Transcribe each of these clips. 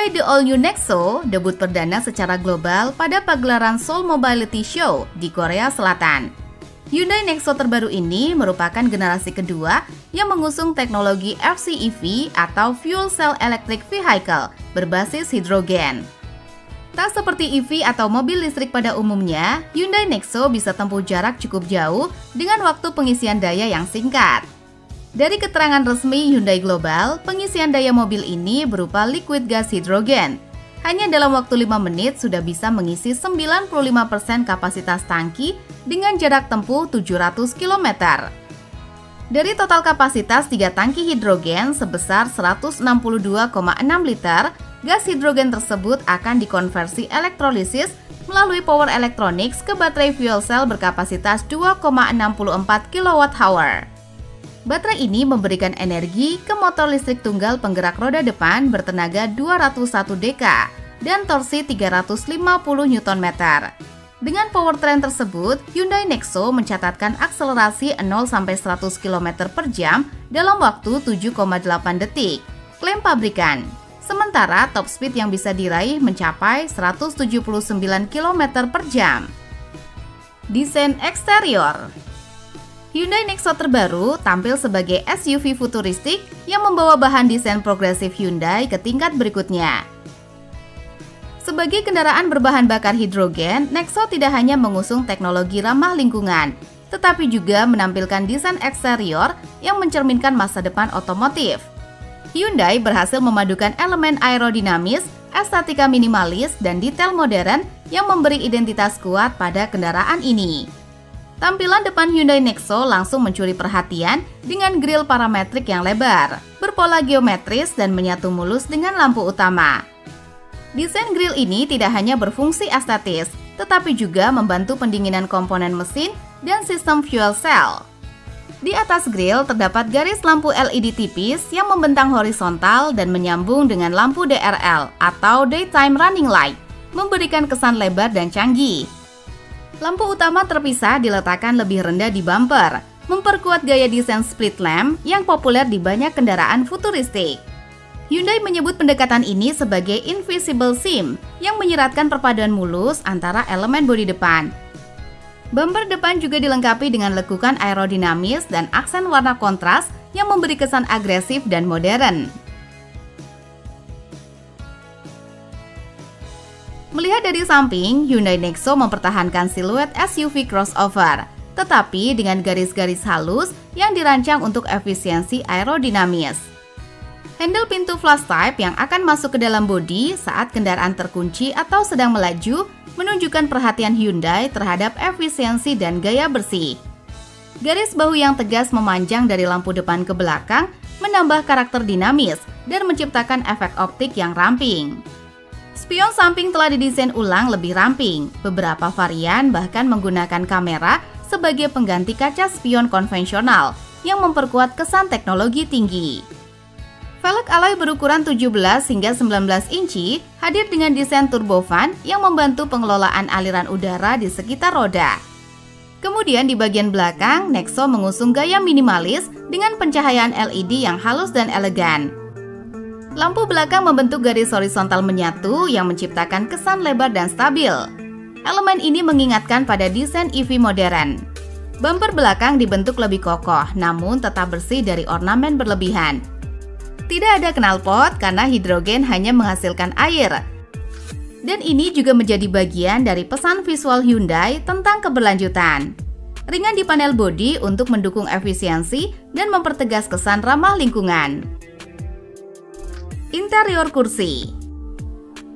Hyundai The All New Nexo debut perdana secara global pada pagelaran Seoul Mobility Show di Korea Selatan. Hyundai Nexo terbaru ini merupakan generasi kedua yang mengusung teknologi FCEV atau Fuel Cell Electric Vehicle berbasis hidrogen. Tak seperti EV atau mobil listrik pada umumnya, Hyundai Nexo bisa tempuh jarak cukup jauh dengan waktu pengisian daya yang singkat. Dari keterangan resmi Hyundai Global, pengisian daya mobil ini berupa liquid gas hidrogen. Hanya dalam waktu 5 menit sudah bisa mengisi 95% kapasitas tangki dengan jarak tempuh 700 km. Dari total kapasitas 3 tangki hidrogen sebesar 162,6 liter, gas hidrogen tersebut akan dikonversi elektrolisis melalui power electronics ke baterai fuel cell berkapasitas 2,64 kWh. Baterai ini memberikan energi ke motor listrik tunggal penggerak roda depan bertenaga 201 dk dan torsi 350 Nm. Dengan powertrain tersebut, Hyundai Nexo mencatatkan akselerasi 0-100 km per jam dalam waktu 7,8 detik, klaim pabrikan. Sementara top speed yang bisa diraih mencapai 179 km per jam. Desain eksterior. Hyundai Nexo terbaru tampil sebagai SUV futuristik yang membawa bahan desain progresif Hyundai ke tingkat berikutnya. Sebagai kendaraan berbahan bakar hidrogen, Nexo tidak hanya mengusung teknologi ramah lingkungan, tetapi juga menampilkan desain eksterior yang mencerminkan masa depan otomotif. Hyundai berhasil memadukan elemen aerodinamis, estetika minimalis, dan detail modern yang memberi identitas kuat pada kendaraan ini. Tampilan depan Hyundai Nexo langsung mencuri perhatian dengan grill parametrik yang lebar, berpola geometris dan menyatu mulus dengan lampu utama. Desain grill ini tidak hanya berfungsi estetis, tetapi juga membantu pendinginan komponen mesin dan sistem fuel cell. Di atas grill terdapat garis lampu LED tipis yang membentang horizontal dan menyambung dengan lampu DRL atau Daytime Running Light, memberikan kesan lebar dan canggih. Lampu utama terpisah diletakkan lebih rendah di bumper, memperkuat gaya desain split lamp yang populer di banyak kendaraan futuristik. Hyundai menyebut pendekatan ini sebagai invisible seam yang menyeratkan perpaduan mulus antara elemen bodi depan. Bumper depan juga dilengkapi dengan lekukan aerodinamis dan aksen warna kontras yang memberi kesan agresif dan modern. Melihat dari samping, Hyundai Nexo mempertahankan siluet SUV crossover, tetapi dengan garis-garis halus yang dirancang untuk efisiensi aerodinamis. Handle pintu flash type yang akan masuk ke dalam bodi saat kendaraan terkunci atau sedang melaju menunjukkan perhatian Hyundai terhadap efisiensi dan gaya bersih. Garis bahu yang tegas memanjang dari lampu depan ke belakang menambah karakter dinamis dan menciptakan efek optik yang ramping. Spion samping telah didesain ulang lebih ramping. Beberapa varian bahkan menggunakan kamera sebagai pengganti kaca spion konvensional yang memperkuat kesan teknologi tinggi. Velg alloy berukuran 17 hingga 19 inci hadir dengan desain turbofan yang membantu pengelolaan aliran udara di sekitar roda. Kemudian di bagian belakang, Nexo mengusung gaya minimalis dengan pencahayaan LED yang halus dan elegan. Lampu belakang membentuk garis horizontal menyatu yang menciptakan kesan lebar dan stabil. Elemen ini mengingatkan pada desain EV modern. Bumper belakang dibentuk lebih kokoh, namun tetap bersih dari ornamen berlebihan. Tidak ada knalpot karena hidrogen hanya menghasilkan air. Dan ini juga menjadi bagian dari pesan visual Hyundai tentang keberlanjutan. Ringan di panel bodi untuk mendukung efisiensi dan mempertegas kesan ramah lingkungan. Interior kursi.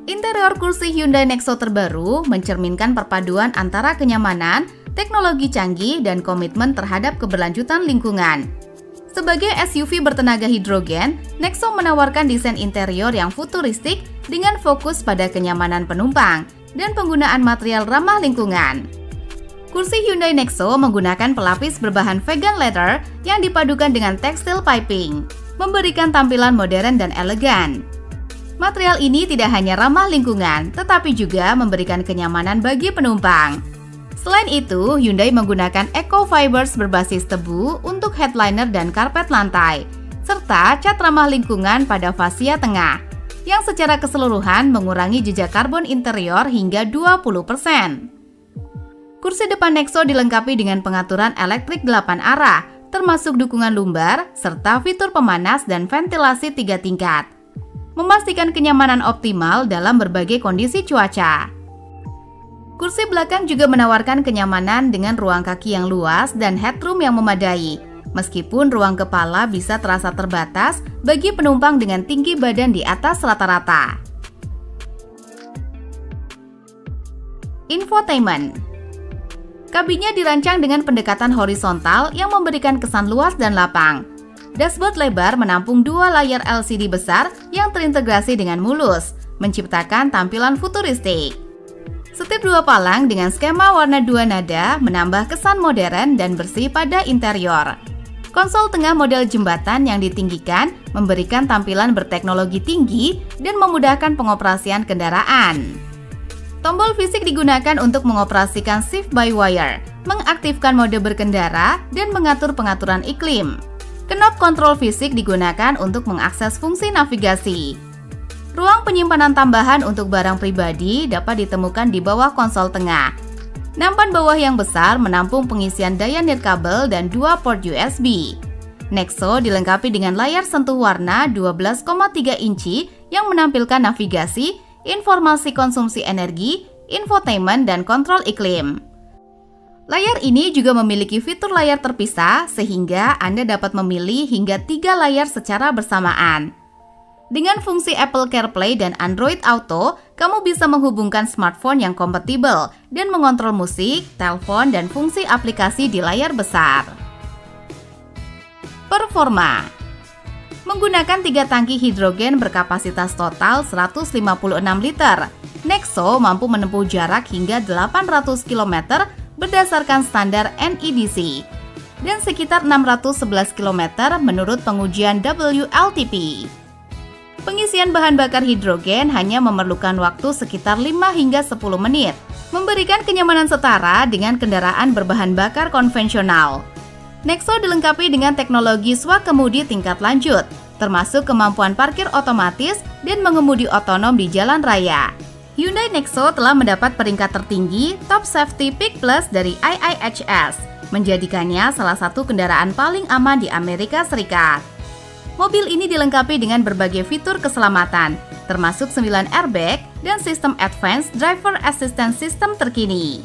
Interior kursi Hyundai Nexo terbaru mencerminkan perpaduan antara kenyamanan, teknologi canggih, dan komitmen terhadap keberlanjutan lingkungan. Sebagai SUV bertenaga hidrogen, Nexo menawarkan desain interior yang futuristik dengan fokus pada kenyamanan penumpang dan penggunaan material ramah lingkungan. Kursi Hyundai Nexo menggunakan pelapis berbahan vegan leather yang dipadukan dengan tekstil piping, memberikan tampilan modern dan elegan. Material ini tidak hanya ramah lingkungan, tetapi juga memberikan kenyamanan bagi penumpang. Selain itu, Hyundai menggunakan eco fibers berbasis tebu untuk headliner dan karpet lantai, serta cat ramah lingkungan pada fasia tengah. yang secara keseluruhan mengurangi jejak karbon interior hingga 20%. Kursi depan Nexo dilengkapi dengan pengaturan elektrik 8 arah, termasuk dukungan lumbar, serta fitur pemanas dan ventilasi 3 tingkat. Memastikan kenyamanan optimal dalam berbagai kondisi cuaca. Kursi belakang juga menawarkan kenyamanan dengan ruang kaki yang luas dan headroom yang memadai. Meskipun ruang kepala bisa terasa terbatas bagi penumpang dengan tinggi badan di atas rata-rata. Infotainment. Kabinnya dirancang dengan pendekatan horizontal yang memberikan kesan luas dan lapang. Dashboard lebar menampung 2 layar LCD besar yang terintegrasi dengan mulus, menciptakan tampilan futuristik. Setir 2 palang dengan skema warna 2 nada menambah kesan modern dan bersih pada interior. Konsol tengah model jembatan yang ditinggikan memberikan tampilan berteknologi tinggi dan memudahkan pengoperasian kendaraan. Tombol fisik digunakan untuk mengoperasikan shift by wire, mengaktifkan mode berkendara, dan mengatur pengaturan iklim. Knop kontrol fisik digunakan untuk mengakses fungsi navigasi. Ruang penyimpanan tambahan untuk barang pribadi dapat ditemukan di bawah konsol tengah. Nampan bawah yang besar menampung pengisian daya nirkabel dan 2 port USB. Nexo dilengkapi dengan layar sentuh warna 12,3 inci yang menampilkan navigasi, informasi konsumsi energi, infotainment, dan kontrol iklim. Layar ini juga memiliki fitur layar terpisah sehingga Anda dapat memilih hingga 3 layar secara bersamaan. Dengan fungsi Apple CarPlay dan Android Auto, kamu bisa menghubungkan smartphone yang kompatibel dan mengontrol musik, telepon, dan fungsi aplikasi di layar besar. Performa. Menggunakan 3 tangki hidrogen berkapasitas total 156 liter, Nexo mampu menempuh jarak hingga 800 km berdasarkan standar NEDC dan sekitar 611 km menurut pengujian WLTP. Pengisian bahan bakar hidrogen hanya memerlukan waktu sekitar 5 hingga 10 menit, memberikan kenyamanan setara dengan kendaraan berbahan bakar konvensional. Nexo dilengkapi dengan teknologi swakemudi tingkat lanjut, termasuk kemampuan parkir otomatis dan mengemudi otonom di jalan raya. Hyundai Nexo telah mendapat peringkat tertinggi Top Safety Pick Plus dari IIHS, menjadikannya salah satu kendaraan paling aman di Amerika Serikat. Mobil ini dilengkapi dengan berbagai fitur keselamatan, termasuk 9 airbag dan sistem Advanced Driver Assistance System terkini.